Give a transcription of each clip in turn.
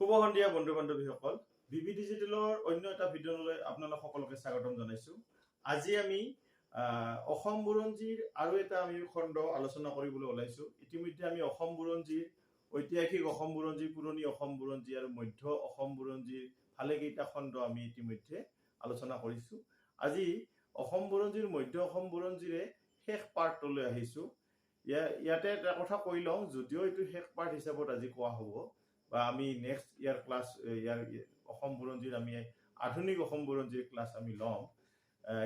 শুভ সন্ধিয়া বন্ধু বান্ধৱীসকল, বিবি ডিজিটেলৰ অন্য এটা ভিডিঅ'লৈ আপোনালোক সকলোকে স্বাগতম জনাইছোঁ। আজি আমি অসম বুৰঞ্জীৰ আৰু এটা আমি খণ্ড আলোচনা কৰিবলৈ ওলাইছোঁ। ইতিমধ্যে আমি অসম বুৰঞ্জীৰ ঐতিহাসিক অসম বুৰঞ্জী, পুৰণি অসম বুৰঞ্জী আৰু মধ্য অসম বুৰঞ্জীৰ ভালেকেইটা খণ্ড আমি ইতিমধ্যে আলোচনা কৰিছোঁ। আজি অসম বুৰঞ্জীৰ মধ্য অসম বুৰঞ্জীৰে শেষ পাৰ্টলৈ আহিছোঁ। ইয়াতে এটা কথা কৈ লওঁ, যদিও এইটো শেষ পাৰ্ট হিচাপত আজি কোৱা হ'ব বা আমি নেক্সট ইয়াৰ ক্লাছ অসম বুৰঞ্জীৰ আমি আধুনিক অসম বুৰঞ্জীৰ ক্লাছ আমি ল'ম,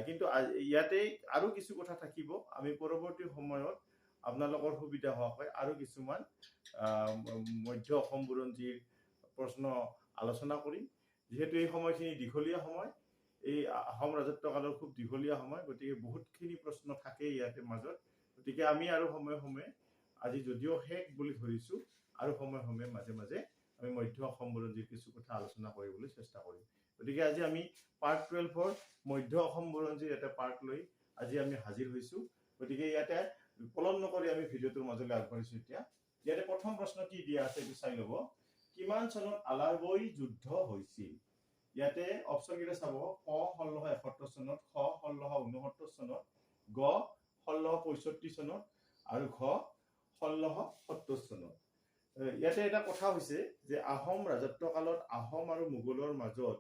কিন্তু ইয়াতে আৰু কিছু কথা থাকিব। আমি পৰৱৰ্তী সময়ত আপোনালোকৰ সুবিধা হোৱাকৈ আৰু কিছুমান মধ্য অসম বুৰঞ্জীৰ প্ৰশ্ন আলোচনা কৰিম। যিহেতু এই সময়খিনি দীঘলীয়া সময়, এই আহোম ৰাজত্ব কালৰ খুব দীঘলীয়া সময়, গতিকে বহুতখিনি প্ৰশ্ন থাকে ইয়াতে মাজত। গতিকে আমি আৰু সময়ে সময়ে আজি যদিও শেষ বুলি ধৰিছোঁ, আৰু সময়ে সময়ে মাজে মাজে আমি মধ্য অসম বুৰঞ্জীৰ কিছু কথা আলোচনা কৰিবলৈ চেষ্টা কৰিম। গতিকে আজি আমি পাৰ্ট 12ৰ মধ্য অসম বুৰঞ্জীৰ এটা পাৰ্ট লৈ আজি আমি হাজিৰ হৈছোঁ। গতিকে ইয়াতে পলম নকৰি আমি ভিডিঅ'টোৰ মাজলৈ আগবাঢ়িছোঁ। ইয়াতে প্ৰথম প্ৰশ্ন কি দিয়া আছে এইটো চাই ল'ব। কিমান চনত আলাৰবৈ যুদ্ধ হৈছিল? ইয়াতে অপশ্যন কেইটা চাব। ক 1671 চনত, খ 1669 চনত, গ 1665 চনত আৰু ঘ 1670 চনত। ইয়াতে এটা কথা হৈছে যে আহোম ৰাজত্ব কালত আহোম আৰু মোগলৰ মাজত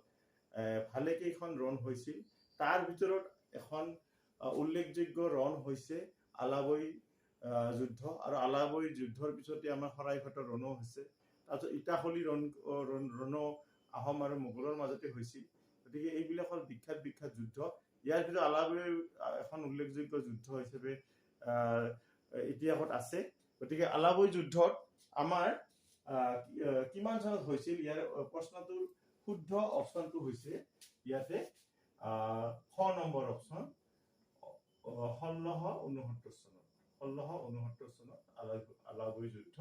ভালেকেইখন ৰণ হৈছিল। তাৰ ভিতৰত এখন উল্লেখযোগ্য ৰণ হৈছে আলাবৈ যুদ্ধ, আৰু আলাবৈ যুদ্ধৰ পিছতে আমাৰ শৰাইঘাটৰ ৰণো হৈছে। তাৰপিছত ইটাখলি ৰণো আহোম আৰু মোগলৰ মাজতে হৈছিল। গতিকে এইবিলাকৰ বিখ্যাত যুদ্ধ। ইয়াৰ ভিতৰত আলাবৈ এখন উল্লেখযোগ্য যুদ্ধ হিচাপে ইতিহাসত আছে। গতিকে আলাবৈ যুদ্ধত আমাৰ কিমান চনত হৈছিল? ইয়াৰ প্ৰশ্নটোৰ শুদ্ধ অপশ্যনটো হৈছে ইয়াতে খ নম্বৰ অপশ্যন, 1669 চনত। 1669 চনত আলাবৈ যুদ্ধ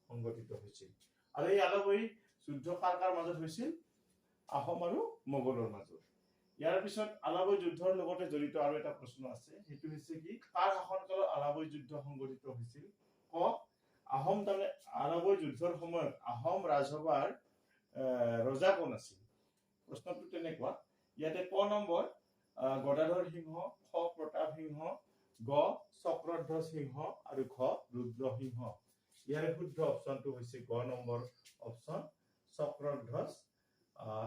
সংঘটিত হৈছিল। আৰু এই আলাবৈ যুদ্ধ কাৰ কাৰ মাজত হৈছিল? আহোম আৰু মোগলৰ মাজত। ইয়াৰ পিছত আলাবৈ যুদ্ধৰ লগতে জড়িত আৰু এটা প্ৰশ্ন আছে, সেইটো হৈছে কি, কাৰ শাসনকালত আলাবৈ যুদ্ধ সংঘটিত হৈছিল? ক আহোম, তাৰমানে আলাবৈ যুদ্ধৰ সময়ত আহোম ৰাজসভাৰ ৰজা কোন আছিল? প্ৰশ্নটো তেনেকুৱা। ইয়াতে ক নম্বৰ গদাধৰ সিংহ, খ প্ৰতাপ সিংহ, গ চক্ৰধ্বজ সিংহ আৰু ঘ ৰুদ্ৰ সিংহ। ইয়াৰে শুদ্ধ অপশ্যনটো হৈছে গ নম্বৰ অপশ্যন, চক্ৰধ্বজ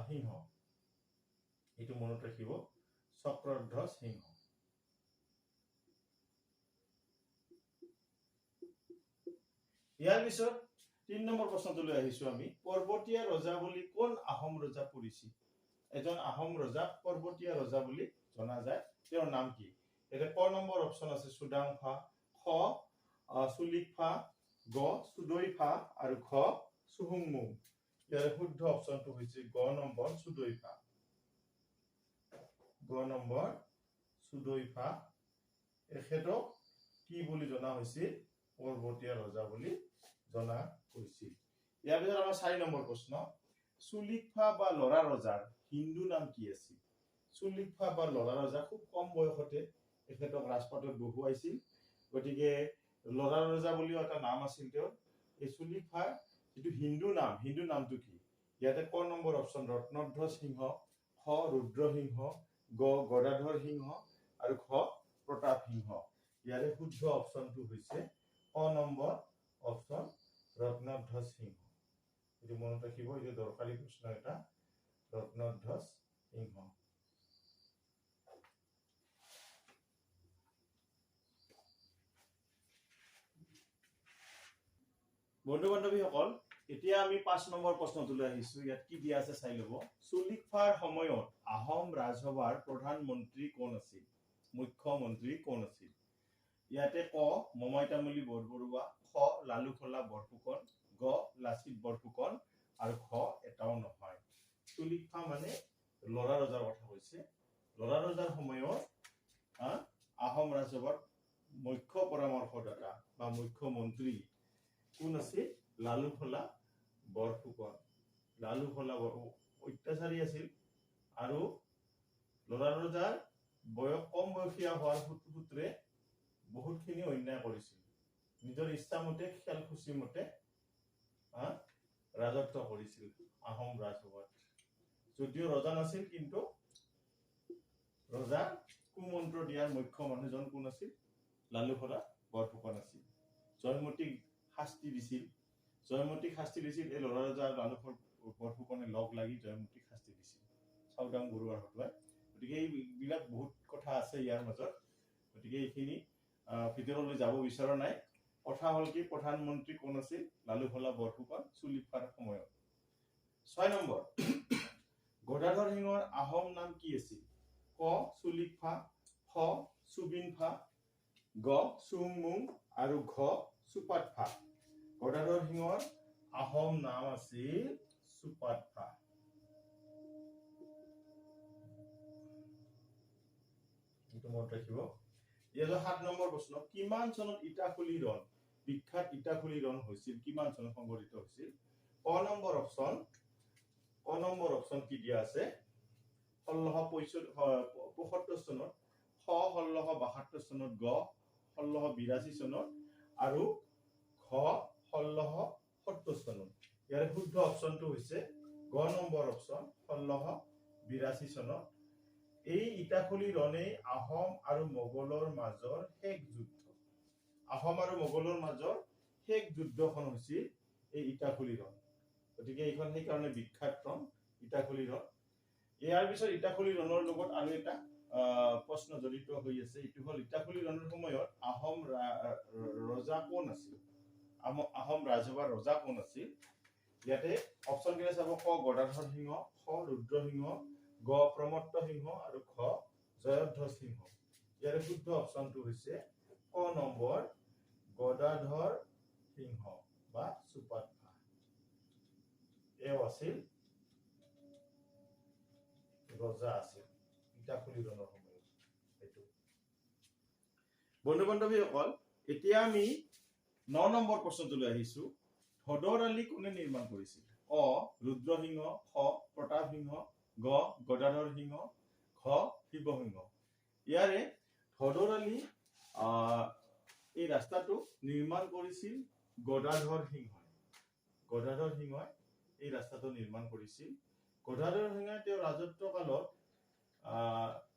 সিংহ। এইটো মনত ৰাখিব, চক্ৰধ্বজ সিংহ। ইয়াৰ পিছত 3 নম্বৰ প্ৰশ্নটোলৈ আহিছোঁ আমি। পৰ্বতীয়া ৰজা বুলি কোন আহোম ৰজা পৰিচিত? এজন আহোম ৰজাক পৰ্বতীয়া ৰজা বুলি জনা যায়, তেওঁৰ নাম কি? এতিয়া ক নম্বৰ অপশ্যন আছে চুডাংফা, খ চুলিকফা, গ চুদৈফা আৰু ঘ চুহুংমুং। ইয়াৰ শুদ্ধ অপশ্যনটো হৈছে গ নম্বৰ চুদৈফা। গ নম্বৰ চুদৈফা। এখেতক কি বুলি জনা হৈছিল? পৰ্বতীয়া ৰজা বুলি জনা হৈছিল। ইয়াৰ পিছত আমাৰ 4 নম্বৰ প্ৰশ্ন, চুলিকফা বা লৰা ৰজাৰ হিন্দু নাম কি আছিল? চুলিকফা বা লৰা ৰজা খুব কম বয়সতে এখেতক ৰাজপাটত বহুৱাইছিল। গতিকে লৰা ৰজা বুলিও এটা নাম আছিল তেওঁৰ। এই চুলিকফাৰ যিটো হিন্দু নামটো কি? ইয়াতে ক নম্বৰ অপশ্যন ৰত্নধ্বজ সিংহ, খ ৰুদ্ৰ সিংহ, গ গদাধৰ সিংহ আৰু ঘ প্ৰতাপ সিংহ। ইয়াৰে শুদ্ধ অপশ্যনটো হৈছে ক নম্বৰ অপশ্যন ৰত্নধ্বজ সিংহ। এইটো মনত ৰাখিব, এইটো দৰকাৰী প্ৰশ্ন এটা, ৰত্নধ্বজ সিংহ। বন্ধু বান্ধৱীসকল, এতিয়া আমি 5 নম্বৰ প্ৰশ্নটোলৈ আহিছোঁ। ইয়াত কি দিয়া আছে চাই ল'ব। চুলিকফাৰ সময়ত আহোম ৰাজসভাৰ প্ৰধানমন্ত্ৰী কোন আছিল? মুখ্যমন্ত্ৰী কোন আছিল? ইয়াতে ক মমাই তামুলী বৰবৰুৱা, খ লালুখলা বৰফুকন, গ লাচিত বৰফুকন আৰু ঘ এটাও নহয়। চুলিকফা মানে লৰা ৰজাৰ কথা কৈছে। লৰা ৰজাৰ সময়ত আহোম ৰাজসভাৰ মুখ্য পৰামৰ্শদাতা বা মুখ্যমন্ত্ৰী কোন আছিল? লালুখলা বৰফুকন। লালুখলা অত্যাচাৰী আছিল আৰু লৰা ৰজাৰ কম বয়সীয়া হোৱাৰ সূত্ৰে বহুতখিনি অন্যায় কৰিছিল। নিজৰ ইচ্ছামতে, খেলখুচি মতে ৰাজত্ব কৰিছিল আহোম ৰাজসভাত। যদিও ৰজা নাছিল, কিন্তু ৰজা কুমন্ত্ৰ দিয়াৰ মুখ্য মানুহজন কোন আছিল? লালুকসলা বৰফুকন আছিল। জয়মতীক শাস্তি দিছিল। এই ল'ৰা ৰজা লালুকৰ বৰফুকনে লগ লাগি জয়মতীক শাস্তি দিছিল চাওদাং বৰুৱাৰ হতুৱাই। গতিকে এইবিলাক বহুত কথা আছে ইয়াৰ মাজত। গতিকে এইখিনি ভিতৰলৈ যাব বিচৰা নাই। কথা হ'ল কি, প্ৰধানমন্ত্ৰী কোন আছিল? লালুকসলা বৰফুকন চুলিফাৰ সময়ত। 6 নম্বৰ, গদাধৰ সিংহৰ আহোম নাম কি আছিল? ক চুলিফা, খ চুবিনফা, গ চুংমুং আৰু ঘ চুপাতফা। গদাধৰ সিংহৰ আহোম নাম আছিল চুপাতফা। মনত ৰাখিব। ইয়াৰ 7 নম্বৰ প্ৰশ্ন, কিমান চনত ইটাখুলি ৰণ, বিখ্যাত ইটাখুলি ৰণ হৈছিল? কিমান চনত সংঘটিত হৈছিল? ক নম্বৰ অপচন কি দিয়া আছে? 1675 চনত, খ 1672 চনত, গ 1682 চনত আৰু খ 1670 চনত। ইয়াৰ শুদ্ধ অপচনটো হৈছে গ নম্বৰ অপচন 1682 চনত। এই ইটাখুলি ৰণেই আহোম আৰু মোগলৰ মাজৰ শেষ যুদ্ধ। আহোম আৰু মোগলৰ মাজৰ শেষ যুদ্ধখন হৈছিল এই ইটাখুলি ৰণ। গতিকে এইখন সেইকাৰণে বিখ্যাত ৰণ, ইটাখুলি ৰণ। ইয়াৰ পিছত ইটাখুলি ৰণৰ লগত আৰু এটা প্ৰশ্ন জড়িত হৈ আছে। এইটো হ'ল ইটাখুলি ৰণৰ সময়ত আহোম ৰজা কোন আছিল? আহোম ৰাজসভাৰ ৰজা কোন আছিল? ইয়াতে অপচন কেইটা চাব। ক গদাধৰ সিংহ, খ ৰুদ্ৰসিংহ, গ প্ৰমত্ত সিংহ আৰু খ জয়ধ্বজ সিংহ। ইয়াৰ শুদ্ধ অপচনটো হৈছে ক নম্বৰ গদাধৰ সিংহ বা চুপাতফা। এও আছিল ৰজা আছিল ইটাখুলি ৰণৰ সময়ত। এইটো বন্ধু বান্ধৱীসকল, এতিয়া আমি 9 নম্বৰ প্ৰশ্নটোলৈ আহিছো। হদৰ আলি কোনে নিৰ্মাণ কৰিছিল? অ ৰুদ্ৰসিংহ, খ প্ৰতাপ সিংহ, গ গদাধৰ সিংহ, খ শিৱসিংহ। ইয়াৰে হদৰ আলি এই ৰাস্তাটো নিৰ্মাণ কৰিছিল গদাধৰ সিংহই। গদাধৰ সিংহই এই ৰাস্তাটো নিৰ্মাণ কৰিছিল। গদাধৰ সিংহই তেওঁৰ ৰাজত্ব কালত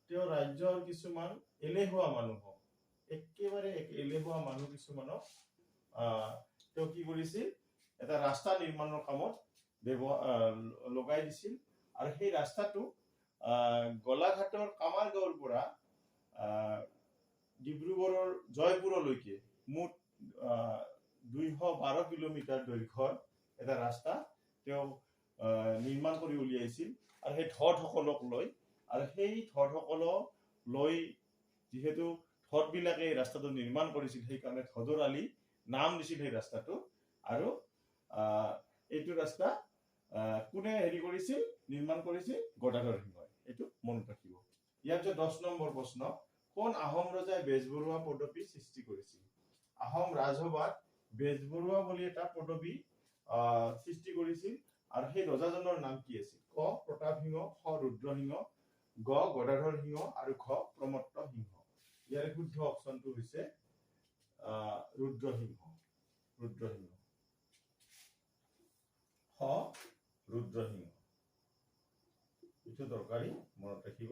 তেওঁৰ ৰাজ্যৰ কিছুমান এলেহুৱা মানুহক, একেবাৰে এলেহুৱা মানুহ কিছুমানক তেওঁ কি কৰিছিল? এটা ৰাস্তা নিৰ্মাণৰ কামত লগাই দিছিল। আৰু সেই ৰাস্তাটো গোলাঘাটৰ কামাৰগাঁৱৰ পৰা ডিব্ৰুগড়ৰ জয়পুৰলৈকে মুঠ 212 কিলোমিটাৰ দৈৰ্ঘ্যৰ এটা ৰাস্তা তেওঁ নিৰ্মাণ কৰি উলিয়াইছিল। আৰু সেই ধৰসকলক লৈ, আৰু সেই ধৰসকলক লৈ যিহেতু ধৰবিলাকে এই ৰাস্তাটো নিৰ্মাণ কৰিছিল, সেইকাৰণে হদৰ আলি নাম দিছিল সেই ৰাস্তাটো। আৰু এইটো ৰাস্তা কোনে কৰিছিল? নিৰ্মাণ কৰিছিল গদাধৰ সিংহই। এইটো মনত ৰাখিব। ইয়াৰ পিছত 10 নম্বৰ প্ৰশ্ন, কোন আহোম ৰজাই বেজবৰুৱা পদবী সৃষ্টি কৰিছিল? আহোম ৰাজসভাত বেজবৰুৱা বুলি এটা পদবী সৃষ্টি কৰিছিল। আৰু সেই ৰজাজনৰ নাম কি আছিল? ক প্ৰতাপ সিংহ, খ ৰুদ্ৰসিংহ, গ গদাধৰ সিংহ আৰু খ প্ৰমত্ত সিংহ। ইয়াৰ শুদ্ধ অপচনটো হৈছে ৰুদ্ৰসিংহ। খ ৰুদ্ৰসিংহ। এইটো দৰকাৰী, মনত ৰাখিব।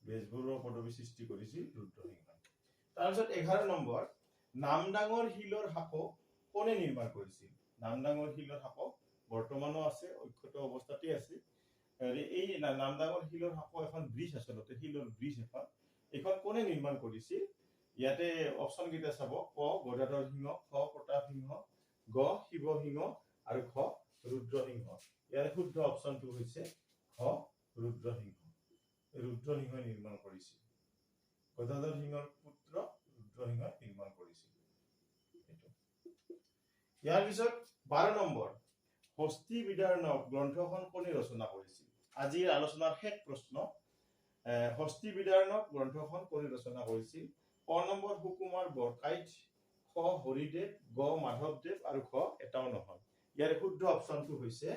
বেজবৰুৱা পদবী সৃষ্টি কৰিছিল ৰুদ্ৰসিংহই। তাৰপিছত 11 নম্বৰ, নামদাঙৰ শিলৰ সাঁকো কোনে নিৰ্মাণ কৰিছিল? নামদাঙৰ শিলৰ সাঁকো বৰ্তমানো আছে, অক্ষত অৱস্থাতে আছে। এই নামদাঙৰ শিলৰ সাঁকো এখন ব্ৰিজ, আচলতে শিলৰ ব্ৰিজ এখন। এইখন কোনে নিৰ্মাণ কৰিছিল? ইয়াতে অপচন কেইটা চাব। ক গদাধৰ সিংহ, খ প্ৰতাপ সিংহ, গ শিৱসিংহ আৰু খ ৰুদ্ৰসিংহ। ইয়াৰ শুদ্ধ অপচনটো হৈছে খ ৰুদ্ৰসিংহ। ৰুদ্ৰসিংহই নিৰ্মাণ কৰিছিল। গদাধৰ সিংহৰ পুত্ৰ ৰুদ্ৰসিংহই নিৰ্মাণ কৰিছিল। ইয়াৰ পিছত 12 নম্বৰ, হস্তি বিদাৰণ গ্ৰন্থখন কোনে ৰচনা কৰিছিল? আজিৰ আলোচনাৰ শেষ প্ৰশ্ন। হস্তি বিদাৰণ গ্ৰন্থখন কোনে ৰচনা কৰিছিল? ক নম্বৰ সুকুমাৰ বৰকাইত, খ হৰিদেৱ, গ মাধৱদেৱ আৰু খ এটাও নহয়। ইয়াৰ শুদ্ধ অপচনটো হৈছে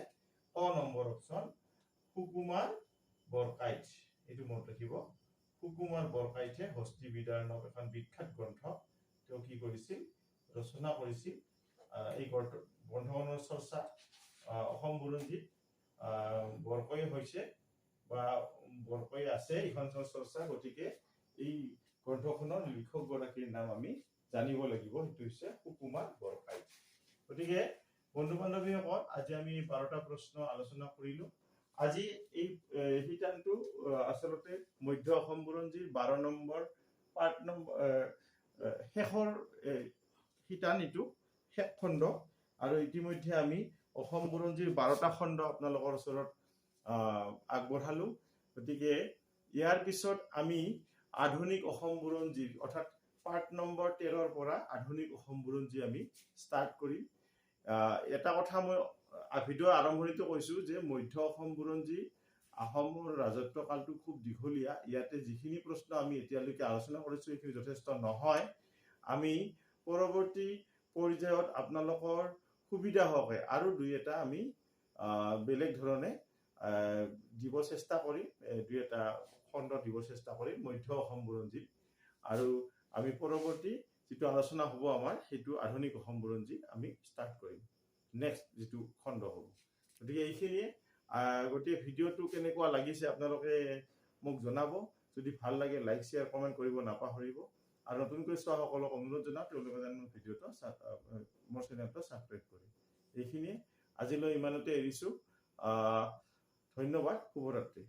ক নম্বৰ অপচন সুকুমাৰ বৰকাইত। এইটো মনত ৰাখিব। সুকুমাৰ বৰকাইতে হস্তি বিদাৰণ এখন বিখ্যাত গ্ৰন্থ তেওঁ কি কৰিছিল? ৰচনা কৰিছিল। এই গ্ৰন্থখনৰ চৰ্চা অসম বুৰঞ্জীত বৰকৈ হৈছে বা বৰকৈ আছে এইখন চৰ্চা। গতিকে এই গ্ৰন্থখনৰ লিখকগৰাকীৰ নাম আমি জানিব লাগিব, সেইটো হৈছে সুকুমাৰ বৰপাই। গতিকে বন্ধু বান্ধৱীসকল, আজি আমি 12টা প্ৰশ্ন আলোচনা কৰিলো। আজি এই শিতানটো আচলতে মধ্য অসম বুৰঞ্জীৰ 12 নম্বৰ পাৰ্ট নম্বৰ শেষৰ শিতান, এইটো শেষ খণ্ড। আৰু ইতিমধ্যে আমি অসম বুৰঞ্জীৰ 12টা খণ্ড আপোনালোকৰ ওচৰত আগবঢ়ালো। গতিকে ইয়াৰ পিছত আমি আধুনিক অসম বুৰঞ্জীৰ অৰ্থাৎ পাৰ্ট নম্বৰ 13ৰ পৰা আধুনিক অসম বুৰঞ্জী আমি ষ্টাৰ্ট কৰিম। এটা কথা মই ভিডিঅ'ৰ আৰম্ভণিতে কৈছোঁ যে মধ্য অসম বুৰঞ্জী আহোমৰ ৰাজত্ব কালটো খুব দীঘলীয়া। ইয়াতে যিখিনি প্ৰশ্ন আমি এতিয়ালৈকে আলোচনা কৰিছোঁ সেইখিনি যথেষ্ট নহয়। আমি পৰৱৰ্তী পৰ্যায়ত আপোনালোকৰ সুবিধা হওকে আৰু দুই এটা আমি বেলেগ ধৰণে দিব চেষ্টা কৰিম, দুই এটা খণ্ড দিব চেষ্টা কৰিম মধ্য অসম বুৰঞ্জী। আৰু আমি পৰৱৰ্তী যিটো আলোচনা হ'ব আমাৰ, সেইটো আধুনিক অসম বুৰঞ্জী আমি ষ্টাৰ্ট কৰিম, নেক্সট যিটো খণ্ড হ'ব। গতিকে এইখিনিয়ে। গতিকে ভিডিঅ'টো কেনেকুৱা লাগিছে আপোনালোকে মোক জনাব। যদি ভাল লাগে লাইক শ্বেয়াৰ কমেণ্ট কৰিব নাপাহৰিব। আৰু নতুনকৈ চোৱা সকলক অনুৰোধ জনাওঁ তেওঁলোকে যেন ভিডিঅ'টো মোৰ চেনেলটো ছাবস্ক্ৰাইব কৰে। এইখিনিয়ে আজিলৈ ইমানতে এৰিছোঁ। ধন্যবাদ, শুভৰাত্ৰি।